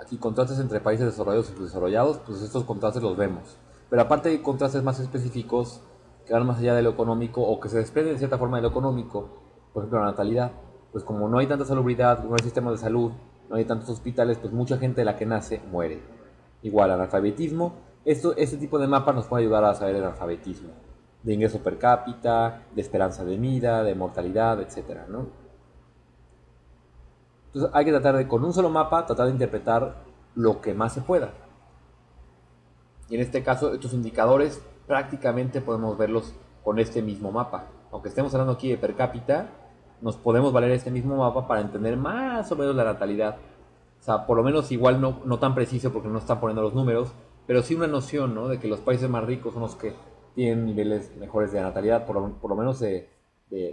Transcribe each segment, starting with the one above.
aquí contrastes entre países desarrollados y subdesarrollados, pues estos contrastes los vemos. Pero aparte hay contrastes más específicos que van más allá de lo económico o que se desprenden de cierta forma de lo económico, por ejemplo la natalidad. Pues como no hay tanta salubridad, no hay sistemas de salud, no hay tantos hospitales, pues mucha gente de la que nace muere. Igual analfabetismo, este tipo de mapas nos puede ayudar a saber el alfabetismo, de ingreso per cápita, de esperanza de vida, de mortalidad, etcétera, ¿no? Entonces hay que tratar de, con un solo mapa, tratar de interpretar lo que más se pueda. Y en este caso, estos indicadores prácticamente podemos verlos con este mismo mapa. Aunque estemos hablando aquí de per cápita, nos podemos valer este mismo mapa para entender más o menos la natalidad. O sea, por lo menos igual no tan preciso porque no están poniendo los números, pero sí una noción, ¿no? De que los países más ricos son los que tienen niveles mejores de natalidad, por lo menos de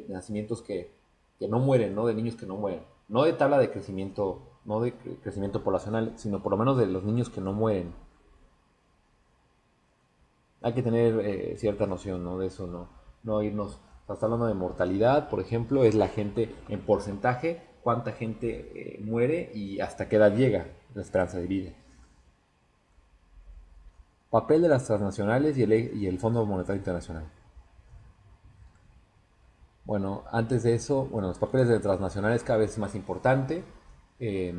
nacimientos que no mueren, ¿no? De niños que no mueren. No de tabla de crecimiento, no de crecimiento poblacional, sino por lo menos de los niños que no mueren. Hay que tener cierta noción, ¿no? De eso, no irnos. O sea, está hablando de mortalidad, por ejemplo, es la gente en porcentaje, cuánta gente muere y hasta qué edad llega la esperanza de vida. Papel de las transnacionales y el Fondo Monetario Internacional. Bueno, antes de eso, bueno, los papeles de transnacionales cada vez es más importante. Eh,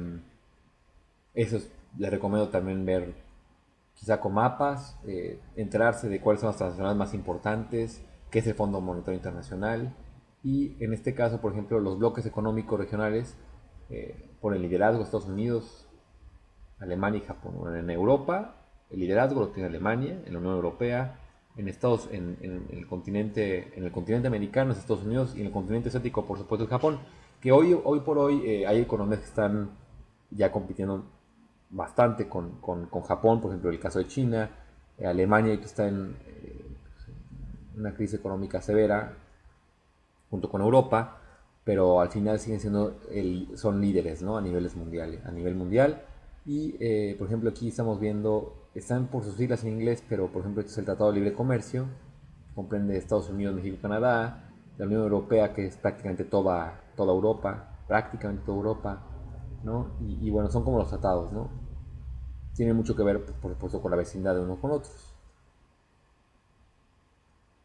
Eso les recomiendo también ver quizá con mapas, enterarse de cuáles son las transnacionales más importantes, qué es el Fondo Monetario Internacional y en este caso, por ejemplo, los bloques económicos regionales por el liderazgo de Estados Unidos, Alemania y Japón. Bueno, en Europa el liderazgo lo tiene Alemania, en la Unión Europea, en el continente americano es Estados Unidos y en el continente asiático por supuesto es Japón, que hoy por hoy hay economías que están ya compitiendo bastante con Japón, por ejemplo el caso de China, Alemania que está en una crisis económica severa junto con Europa, pero al final siguen siendo son líderes, ¿no? A nivel mundial. Y por ejemplo aquí estamos viendo, están por sus siglas en inglés, pero por ejemplo este es el Tratado de Libre Comercio, comprende Estados Unidos, México, Canadá, la Unión Europea que es prácticamente toda Europa, prácticamente toda Europa, ¿no? Y bueno, son como los tratados, ¿no? Tienen mucho que ver, por supuesto, con la vecindad de unos con otros.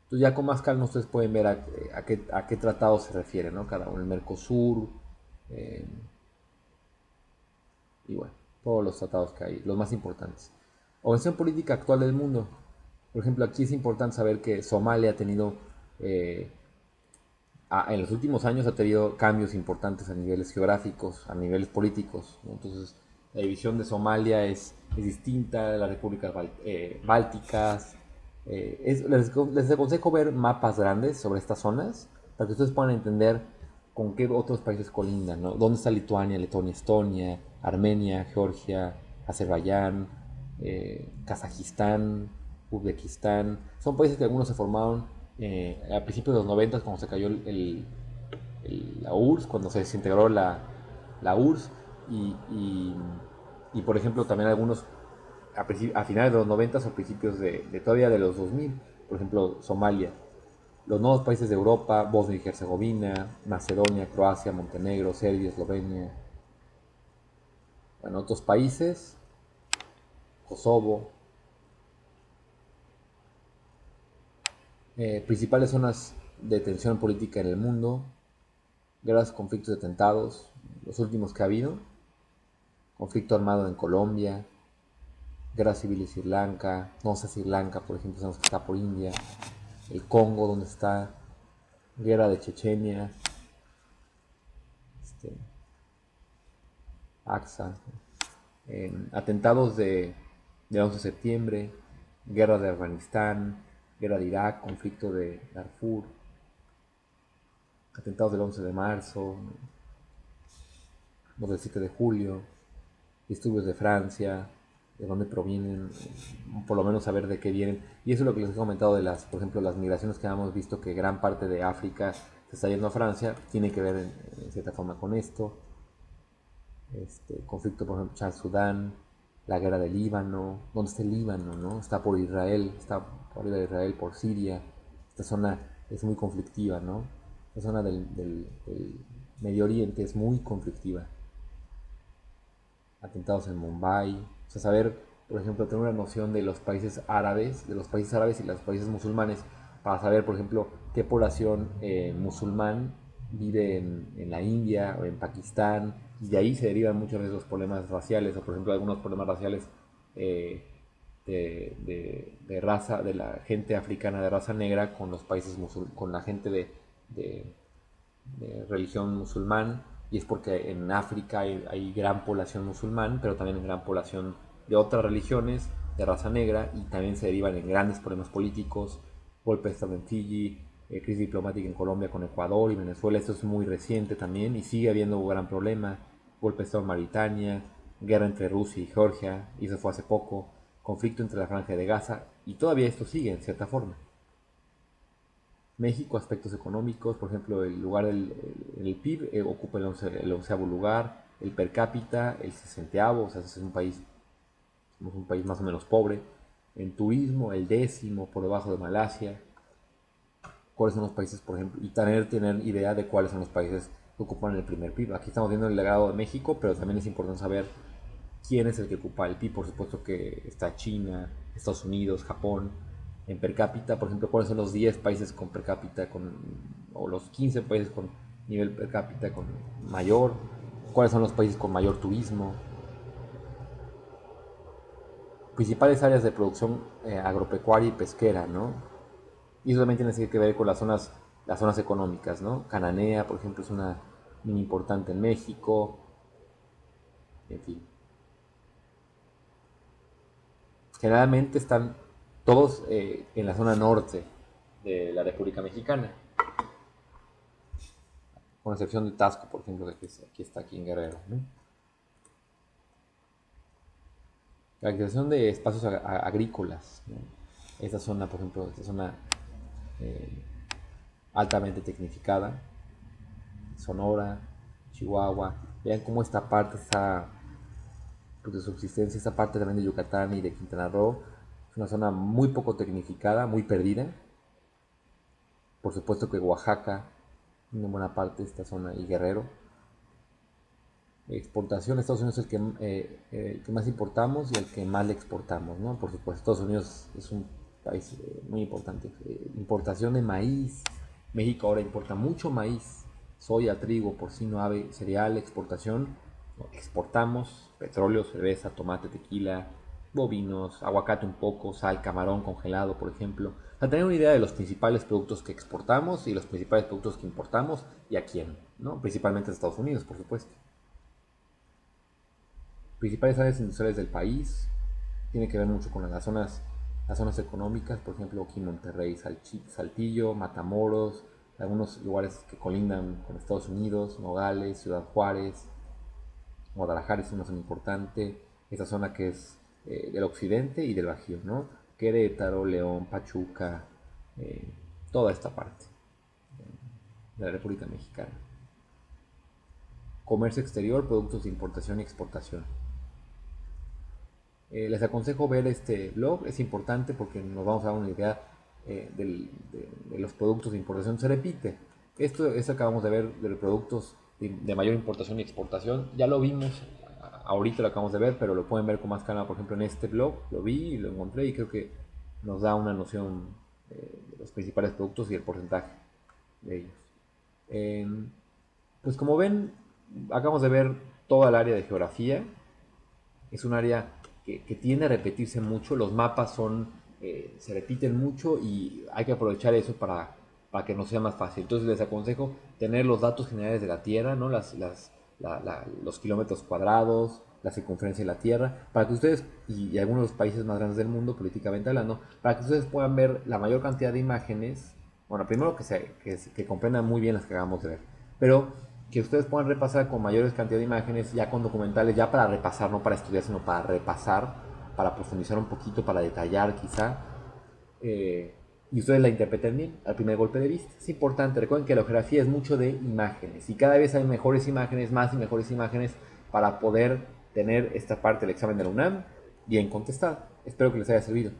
Entonces ya con más calma ustedes pueden ver a qué tratado se refiere, ¿no? Cada uno, el Mercosur, eh, y bueno, todos los tratados que hay, los más importantes. Organización política actual del mundo. Por ejemplo, aquí es importante saber que Somalia ha tenido, eh, en los últimos años ha tenido cambios importantes a niveles geográficos, a niveles políticos, ¿no? Entonces, la división de Somalia es distinta de las repúblicas bálticas. Les aconsejo ver mapas grandes sobre estas zonas para que ustedes puedan entender con qué otros países colindan, ¿no? ¿Dónde está Lituania, Letonia, Estonia, Armenia, Georgia, Azerbaiyán, Kazajistán, Uzbekistán? Son países que algunos se formaron a principios de los 90 cuando se cayó la URSS, cuando se desintegró la URSS y, por ejemplo también algunos a finales de los 90 o principios de todavía de los 2000, por ejemplo Somalia, los nuevos países de Europa, Bosnia y Herzegovina, Macedonia, Croacia, Montenegro, Serbia, Eslovenia, bueno, otros países, Kosovo, principales zonas de tensión política en el mundo, guerras, conflictos y atentados, los últimos que ha habido, conflicto armado en Colombia, guerra civil en Sri Lanka, no sé, Sri Lanka, por ejemplo, sabemos que está por India, el Congo, donde está, guerra de Chechenia, este, AXA, atentados del 11 de septiembre, guerra de Afganistán, guerra de Irak, conflicto de Darfur, atentados del 11 de marzo, los del 7 de julio, disturbios de Francia, de dónde provienen, por lo menos saber de qué vienen. Y eso es lo que les he comentado de por ejemplo, las migraciones que hemos visto que gran parte de África se está yendo a Francia, tiene que ver en cierta forma con esto. Conflicto, por ejemplo, Chad-Sudán, la guerra del Líbano, ¿dónde está el Líbano? ¿No? Está por Israel, está por arriba de Israel, por Siria. Esta zona es muy conflictiva, ¿no? La zona del Medio Oriente es muy conflictiva. atentados en Mumbai, o sea, saber, por ejemplo, tener una noción de los países árabes, y los países musulmanes, para saber, por ejemplo, qué población musulmán vive en la India o en Pakistán, y de ahí se derivan muchos de los problemas raciales, o por ejemplo, algunos problemas raciales eh, de raza, de la gente africana de raza negra con los países con la gente de religión musulmán, y es porque en África hay gran población musulmán, pero también gran población de otras religiones de raza negra, y también se derivan en grandes problemas políticos, golpe de Estado en Fiji, crisis diplomática en Colombia con Ecuador y Venezuela. Esto es muy reciente también y sigue habiendo un gran problema, golpe de Estado en Mauritania, guerra entre Rusia y Georgia, y eso fue hace poco, conflicto entre la Franja de Gaza, y todavía esto sigue en cierta forma. México, aspectos económicos, por ejemplo, el lugar el PIB ocupa el onceavo lugar, el per cápita el 60º, o sea, somos un país más o menos pobre. En turismo, el 10º, por debajo de Malasia. ¿Cuáles son los países, por ejemplo? Y tener idea de cuáles son los países que ocupan el primer PIB. Aquí estamos viendo el legado de México, pero también es importante saber quién es el que ocupa el PIB. Por supuesto que está China, Estados Unidos, Japón. En per cápita, por ejemplo, cuáles son los 10 países con per cápita o los 15 países con nivel per cápita con mayor, cuáles son los países con mayor turismo, principales áreas de producción agropecuaria y pesquera, ¿no? Y eso también tiene que ver con las zonas económicas, ¿no? Cananea, por ejemplo, es una muy importante en México, en fin. Generalmente están todos en la zona norte de la República Mexicana, con excepción de Tasco, por ejemplo, que aquí está aquí en Guerrero, ¿no? Caracterización de espacios agrícolas, ¿no? Esta zona, por ejemplo, esta zona eh, altamente tecnificada, Sonora, Chihuahua. Vean cómo esta parte está pues, de subsistencia, esta parte también de Yucatán y de Quintana Roo. Es una zona muy poco tecnificada, muy perdida. Por supuesto que Oaxaca, una buena parte de esta zona, y Guerrero. Exportación, Estados Unidos es el que más importamos y el que más le exportamos, ¿no? Por supuesto, Estados Unidos es un país muy importante. Importación de maíz, México ahora importa mucho maíz, soya, trigo, porcino, ave, cereal, exportación. Exportamos petróleo, cerveza, tomate, tequila, bovinos, aguacate un poco, sal, camarón congelado, por ejemplo. Para tener una idea de los principales productos que exportamos y los principales productos que importamos y a quién, ¿no? Principalmente a Estados Unidos, por supuesto. Principales áreas industriales del país, tiene que ver mucho con las zonas económicas, por ejemplo aquí en Monterrey, Saltillo, Matamoros, algunos lugares que colindan con Estados Unidos, Nogales, Ciudad Juárez, Guadalajara es una zona importante, esta zona que es del occidente y del Bajío, ¿no? Querétaro, León, Pachuca, eh, toda esta parte de la República Mexicana. Comercio exterior, productos de importación y exportación. Les aconsejo ver este blog, es importante porque nos vamos a dar una idea de los productos de importación. Se repite, esto acabamos de ver de los productos de mayor importación y exportación, ya lo vimos, ahorita lo acabamos de ver, pero lo pueden ver con más calma, por ejemplo en este blog, lo vi y lo encontré y creo que nos da una noción de los principales productos y el porcentaje de ellos. Pues como ven, acabamos de ver toda el área de geografía, es un área que tiende a repetirse mucho, los mapas se repiten mucho y hay que aprovechar eso para que nos sea más fácil. Entonces les aconsejo tener los datos generales de la Tierra, ¿no? Los kilómetros cuadrados, la circunferencia de la Tierra, para que ustedes, y algunos de los países más grandes del mundo, políticamente hablando, para que ustedes puedan ver la mayor cantidad de imágenes, bueno, primero que comprendan muy bien las que acabamos de ver, pero que ustedes puedan repasar con mayores cantidad de imágenes, ya con documentales, ya para repasar, no para estudiar, sino para repasar, para profundizar un poquito, para detallar quizá, y ustedes la interpreten bien al primer golpe de vista. Es importante, recuerden que la geografía es mucho de imágenes, y cada vez hay mejores imágenes, más y mejores imágenes, para poder tener esta parte del examen de la UNAM bien contestada. Espero que les haya servido.